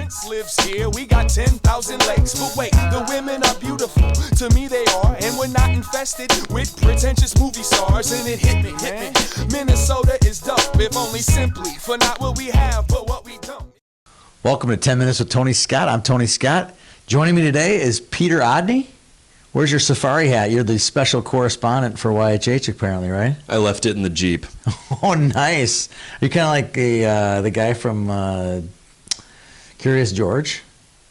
Prince lives here, we got 10,000 lakes. But wait, the women are beautiful, to me they are. And we're not infested with pretentious movie stars. And it hit me, Minnesota is dope, if only simply for not what we have, but what we don't. Welcome to 10 Minutes with Tony Scott. I'm Tony Scott. Joining me today is Peter Odney. Where's your safari hat? You're the special correspondent for YHH, apparently, right? I left it in the Jeep. Oh, nice. You're kind of like the guy from Curious George.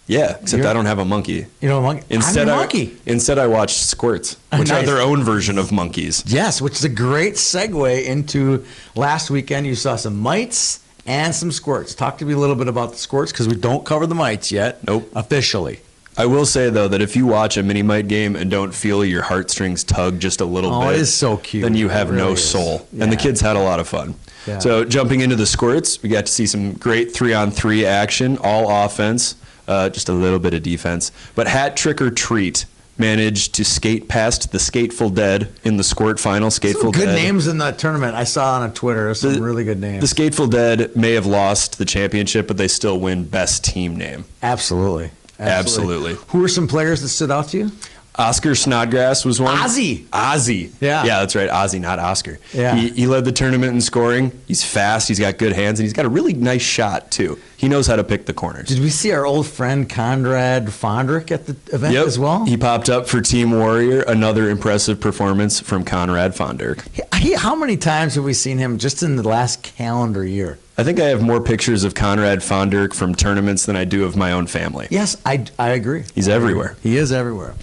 Yeah, except I don't have a monkey. You know, a monkey? Instead, I'm a monkey. Instead, I watched Squirts, which Nice. are their own version of monkeys. Yes, which is a great segue into last weekend. You saw some mites and some squirts. Talk to me a little bit about the squirts, because we don't cover the mites yet. Nope. Officially. I will say, though, that if you watch a mini mite game and don't feel your heartstrings tug just a little bit, it is so cute. then you have It really no is. soul. Yeah. And the kids had a lot of fun. Yeah. So jumping into the squirts, we got to see some great 3-on-3 action, all offense, just a little bit of defense. But Hat Trick or Treat managed to skate past the Skateful Dead in the squirt final. Skateful Some good Dead. names in that tournament. I saw on Twitter some really good names. The Skateful Dead may have lost the championship, but they still win best team name. Absolutely. Who are some players that stood out to you? Oscar Snodgrass was one. Ozzy. Yeah, that's right. Ozzy, not Oscar. Yeah. He led the tournament in scoring. He's fast. He's got good hands, and he's got a really nice shot, too. He knows how to pick the corners. Did we see our old friend Conrad Fondrick at the event as well? He popped up for Team Warrior. Another impressive performance from Conrad Fondrick. How many times have we seen him just in the last calendar year? I think I have more pictures of Conrad Fondrick from tournaments than I do of my own family. Yes, I agree. He's everywhere. He is everywhere.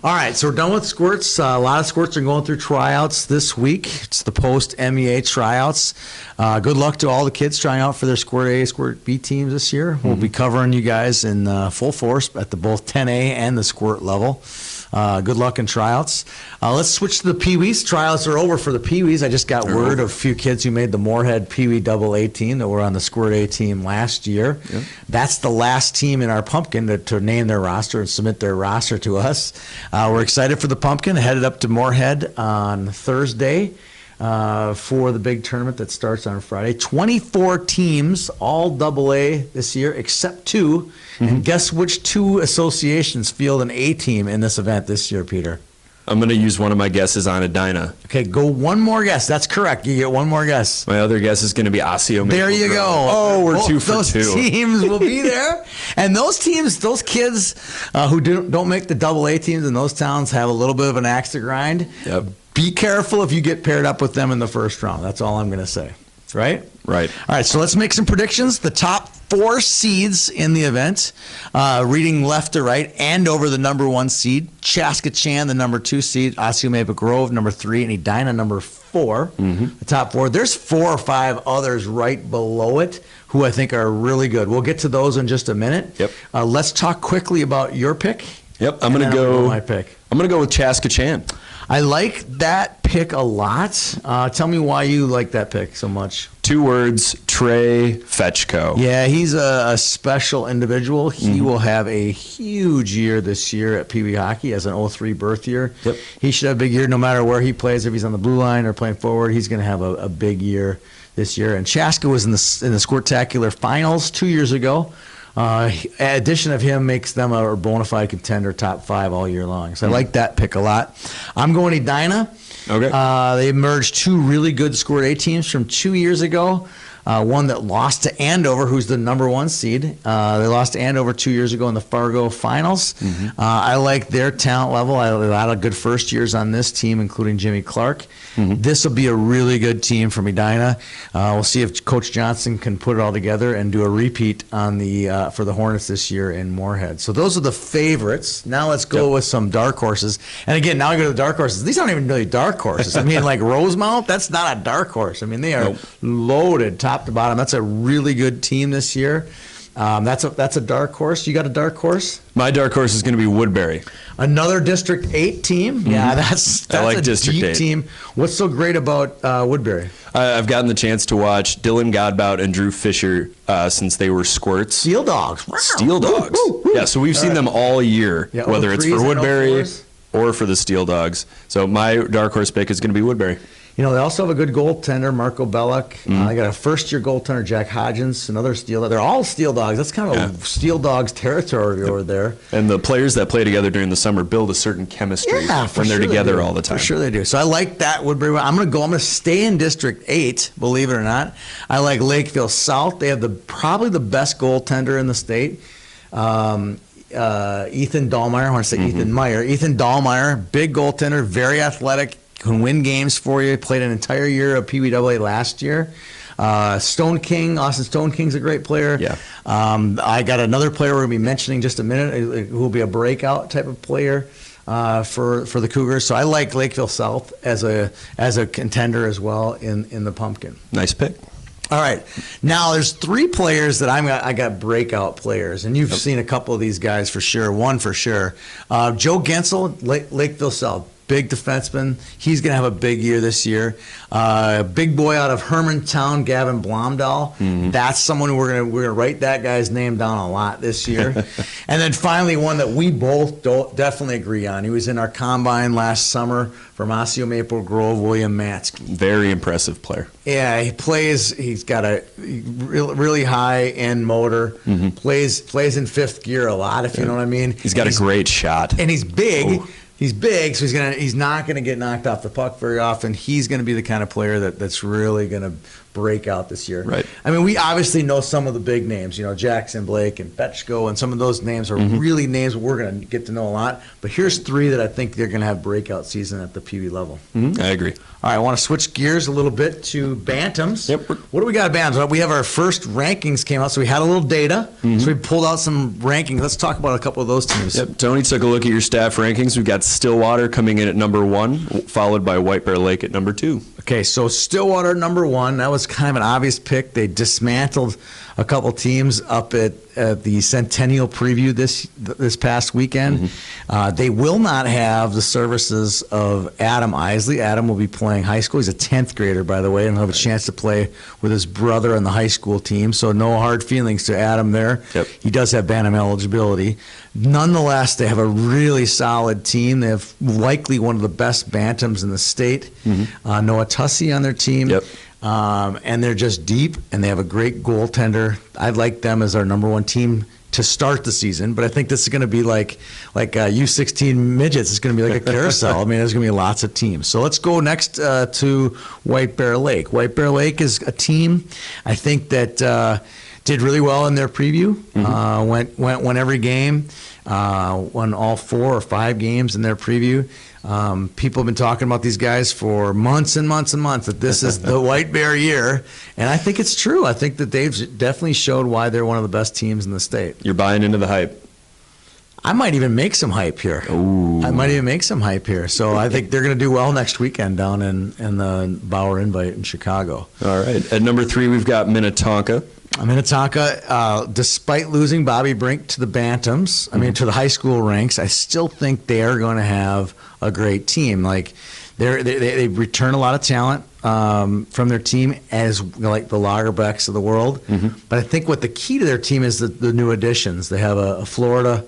All right, so we're done with squirts. A lot of squirts are going through tryouts this week. It's the post-MEA tryouts. Good luck to all the kids trying out for their Squirt A, Squirt B teams this year. We'll be covering you guys in full force at the both 10A and the Squirt level. Good luck in tryouts. Let's switch to the Pee-wees. Tryouts are over for the Pee-wees. I just got word of a few kids who made the Moorhead Pee-wee AA team that were on the Squirt A team last year. Yep. That's the last team in our Pumpkin to name their roster and submit their roster to us. We're excited for the Pumpkin. Headed up to Moorhead on Thursday for the big tournament that starts on Friday. 24 teams, all AA this year, except 2. And guess which 2 associations field an A team in this event this year, Peter? I'm going to use one of my guesses on Edina. Okay, go one more guess. That's correct. You get one more guess. My other guess is going to be Osseo. There you go. Oh, we're 2 for 2. Those teams will be there. And those teams, those kids who don't make the AA teams in those towns have a little bit of an axe to grind. Yep. Be careful if you get paired up with them in the first round. That's all I'm going to say. Right? Right. All right, so let's make some predictions. The top 4 seeds in the event, reading left to right, Andover, the number 1 seed, Chaskatchan, the number 2 seed, Osseo Maple Grove, number 3, and Edina, number 4. The top 4. There's 4 or 5 others right below it who I think are really good. We'll get to those in just a minute. Yep. Let's talk quickly about your pick. Yep, I'm going to go my pick. I'm going to go with Chaskatchan. I like that pick a lot. Tell me why you like that pick so much. 2 words, Trey Fetchko. Yeah, he's a special individual. He will have a huge year this year at Pee Wee hockey as an 03 birth year. Yep. He should have a big year no matter where he plays. If he's on the blue line or playing forward, he's going to have a big year this year. And Chaska was in the Squirtacular finals 2 years ago. Addition of him makes them a bona fide contender, top 5 all year long. So I like that pick a lot. I'm going Edina. Okay. They merged 2 really good Squirt A teams from 2 years ago. One that lost to Andover, who's the number 1 seed. They lost to Andover 2 years ago in the Fargo finals. I like their talent level. I have a lot of good first years on this team, including Jimmy Clark. This will be a really good team from Edina. We'll see if Coach Johnson can put it all together and do a repeat on the for the Hornets this year in Moorhead. So those are the favorites. Now let's go with some dark horses. And again, now I go to the dark horses. These aren't even really dark horses. I mean, like Rosemount, that's not a dark horse. I mean, they are loaded top to bottom. That's a really good team this year. That's a dark horse. You got a dark horse? My dark horse is going to be Woodbury. Another District 8 team. Yeah, that's I like a District deep 8 team. What's so great about Woodbury? I've gotten the chance to watch Dylan Godbout and Drew Fisher since they were Squirts. Steel Dogs. Steel Dogs. Yeah, so we've seen them all year, whether it's for Woodbury or for the Steel Dogs. So my dark horse pick is going to be Woodbury. They also have a good goaltender, Marco Bellick. They got a first-year goaltender, Jack Hodgins, another Steel Dog. They're all Steel Dogs. That's kind of Steel Dogs territory over there. And the players that play together during the summer build a certain chemistry when they're together all the time. For sure they do. So I like that Woodbury. I'm going to stay in District 8, believe it or not. I like Lakeville South. They have probably the best goaltender in the state. Ethan Dahlmeyer. I want to say Ethan Meyer. Ethan Dahlmeyer, big goaltender, very athletic, can win games for you. Played an entire year of PWA last year. Austin Stone King's a great player. Yeah. I got another player we're going to be mentioning just a minute who will be a breakout type of player for the Cougars. So I like Lakeville South as a contender as well in the Pumpkin. Nice pick. All right. Now there's 3 players that I got breakout players, and you've seen a couple of these guys for sure. One for sure. Joe Gensel, Lakeville South. Big defenseman. He's going to have a big year this year. Big boy out of Hermantown, Gavin Blomdahl. That's someone we're going to write that guy's name down a lot this year. And then finally, one that we both definitely agree on. He was in our combine last summer from Osseo Maple Grove, William Matsky. Very impressive player. Yeah, he plays. He's got a really high end motor. Plays in 5th gear a lot, if you know what I mean. He's got a great shot, and he's big. Ooh. He's big, so he's not going to get knocked off the puck very often. He's going to be the kind of player that's really going to break out this year. Right. I mean, we obviously know some of the big names, Jackson Blake and Betchko, and some of those names are really names we're going to get to know a lot. But here's 3 that I think they're going to have breakout season at the Pee Wee level. I agree. All right, I want to switch gears a little bit to Bantams. Yep. What do we got at Bantams? We have our first rankings came out, so we had a little data. So we pulled out some rankings. Let's talk about a couple of those teams. Yep. Tony took a look at your staff rankings. We've got Stillwater coming in at number 1, followed by White Bear Lake at number 2. Okay, so Stillwater number 1. That was kind of an obvious pick. They dismantled a couple teams up at the Centennial Preview this past weekend. They will not have the services of Adam Isley. Adam will be playing high school. He's a 10th grader, by the way, and he'll have a chance to play with his brother on the high school team. So no hard feelings to Adam there. Yep. He does have Bantam eligibility. Nonetheless, they have a really solid team. They have likely one of the best Bantams in the state. Noah Tussey on their team. Yep. And they're just deep, and they have a great goaltender. I'd like them as our number 1 team to start the season, but I think this is going to be like U16 midgets. It's going to be like a carousel. I mean, there's going to be lots of teams. So let's go next to White Bear Lake. White Bear Lake is a team I think that did really well in their preview. Won every game. Won all 4 or 5 games in their preview. People have been talking about these guys for months and months and months, that this is the White Bear year, and I think it's true. I think that they've definitely showed why they're one of the best teams in the state. You're buying into the hype. I might even make some hype here. Ooh. I might even make some hype here. So I think they're going to do well next weekend down in the Bauer Invite in Chicago. All right. At number 3, we've got Minnetonka. Minnetonka, despite losing Bobby Brink to the Bantams, to the high school ranks, I still think they are going to have a great team. Like they return a lot of talent from their team, as like the Lagerbäcks of the world. But I think what the key to their team is the new additions. They have a Florida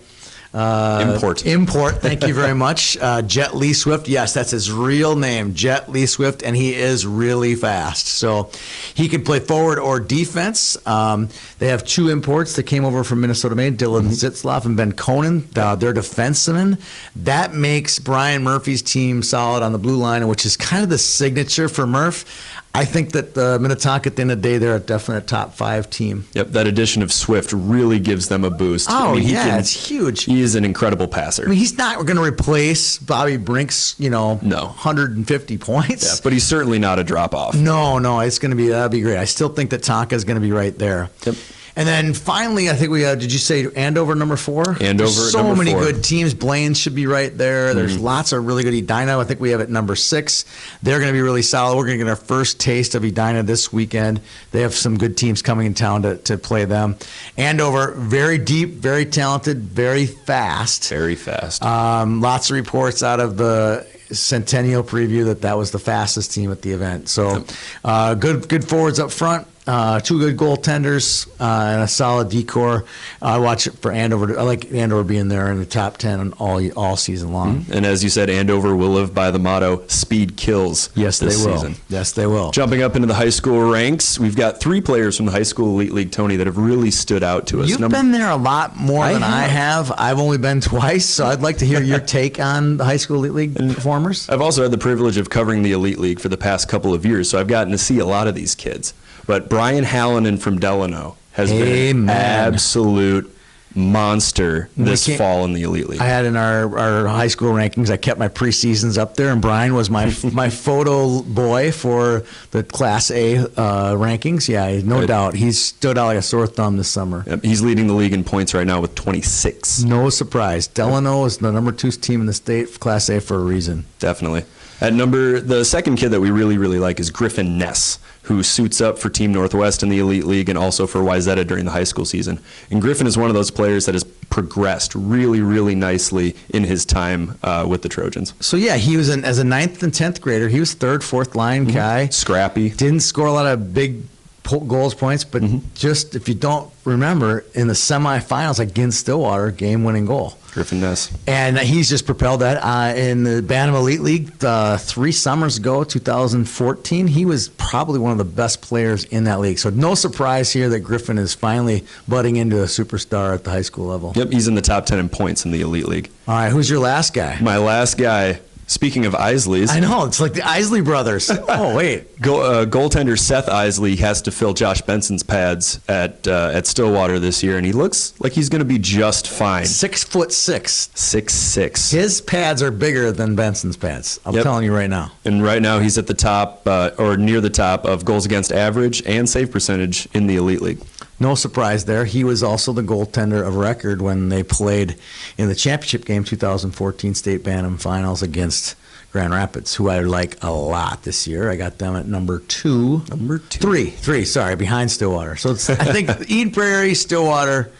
import. Thank you very much. Jet Lee Swift. Yes, that's his real name, Jet Lee Swift, and he is really fast. So he can play forward or defense. They have 2 imports that came over from Minnesota Made, Dylan Zitzloff and Ben Conan. They're defensemen. That makes Brian Murphy's team solid on the blue line, which is kind of the signature for Murph. I think that Minnetonka, at the end of the day, they're a definite top 5 team. Yep, that addition of Swift really gives them a boost. Oh, it's huge. He is an incredible passer. I mean, he's not going to replace Bobby Brink's, No. 150 points. Yeah, but he's certainly not a drop-off. No, it's going to be, that'd be great. I still think that Tonka is going to be right there. Yep. And then finally, I think we did you say Andover number 4? Andover There's so at number many 4. good teams. Blaine should be right there. There's lots of really good. Edina, I think we have at number 6. They're going to be really solid. We're going to get our first taste of Edina this weekend. They have some good teams coming in town to play them. Andover, very deep, very talented, very fast. Very fast. Lots of reports out of the Centennial Preview that was the fastest team at the event. So good forwards up front. two good goaltenders, and a solid decor. I watch it for Andover. I like Andover being there in the top 10 all season long. And as you said, Andover will live by the motto, speed kills. Yes, they this will. season. Yes, they will. Jumping up into the high school ranks, we've got 3 players from the high school elite league, Tony, that have really stood out to us. You've been there a lot more than I have. have. I've only been twice, so I'd like to hear your take on the high school elite league performers. I've also had the privilege of covering the elite league for the past couple of years, so I've gotten to see a lot of these kids. But Brian Hallinan from Delano has been an absolute monster this fall in the elite league. I had in our high school rankings, I kept my preseasons up there, and Brian was my photo boy for the Class A rankings. Yeah, no doubt. He's stood out like a sore thumb this summer. Yep, he's leading the league in points right now with 26. No surprise. Delano is the number 2 team in the state for Class A for a reason. Definitely. The second kid that we really, really like is Griffin Ness, who suits up for Team Northwest in the Elite League and also for Wayzata during the high school season. And Griffin is one of those players that has progressed really, really nicely in his time with the Trojans. So, yeah, he was as a 9th and 10th grader. He was 3rd, 4th line guy. Scrappy. Didn't score a lot of big goals points, but just if you don't remember, in the semifinals against Stillwater, game-winning goal. Griffin Ness. And he's just propelled that. In the Bantam Elite League 3 summers ago, 2014, he was probably one of the best players in that league. So no surprise here that Griffin is finally budding into a superstar at the high school level. Yep, he's in the top 10 in points in the Elite League. All right, who's your last guy? My last guy, speaking of Isleys. I know, it's like the Isley brothers. Oh, wait. Goaltender Seth Isley has to fill Josh Benson's pads at Stillwater this year, and he looks like he's going to be just fine. 6'6". 6'6". His pads are bigger than Benson's pads. I'm telling you right now. And right now he's at the top or near the top of goals against average and save percentage in the Elite League. No surprise there. He was also the goaltender of record when they played in the championship game 2014 State Bantam Finals against Grand Rapids, who I like a lot this year. I got them at number 2. Number 2. 3, sorry, behind Stillwater. So it's, I think Eden Prairie, Stillwater,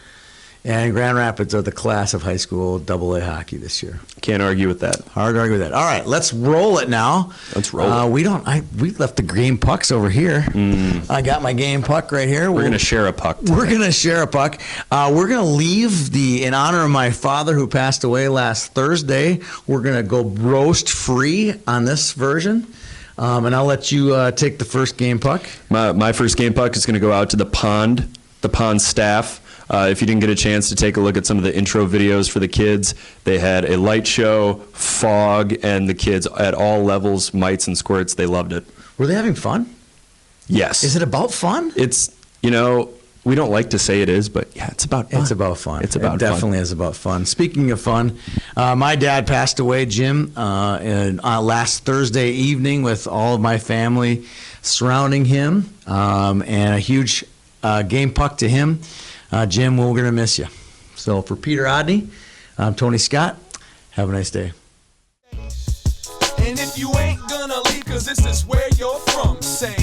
and Grand Rapids are the class of high school AA hockey this year. Can't argue with that. Hard to argue with that. All right, let's roll it now. Let's roll it. We left the game pucks over here. I got my game puck right here. We're going to share a puck today. We're going to share a puck. We're going to leave in honor of my father who passed away last Thursday. We're going to go roast free on this version. And I'll let you take the first game puck. My first game puck is going to go out to the pond staff. If you didn't get a chance to take a look at some of the intro videos for the kids, they had a light show, fog, and the kids at all levels, mites and squirts, they loved it. Were they having fun? Yes. Is it about fun? It's, we don't like to say it is, but yeah, it's about fun. It's about fun. It's about fun. It definitely is about fun. Speaking of fun, my dad passed away, Jim, last Thursday evening with all of my family surrounding him, and a huge game puck to him. Jim, we're going to miss you. So for Peter Odney, I'm Tony Scott. Have a nice day. And if you ain't gonna leave, cause this is where you're from, say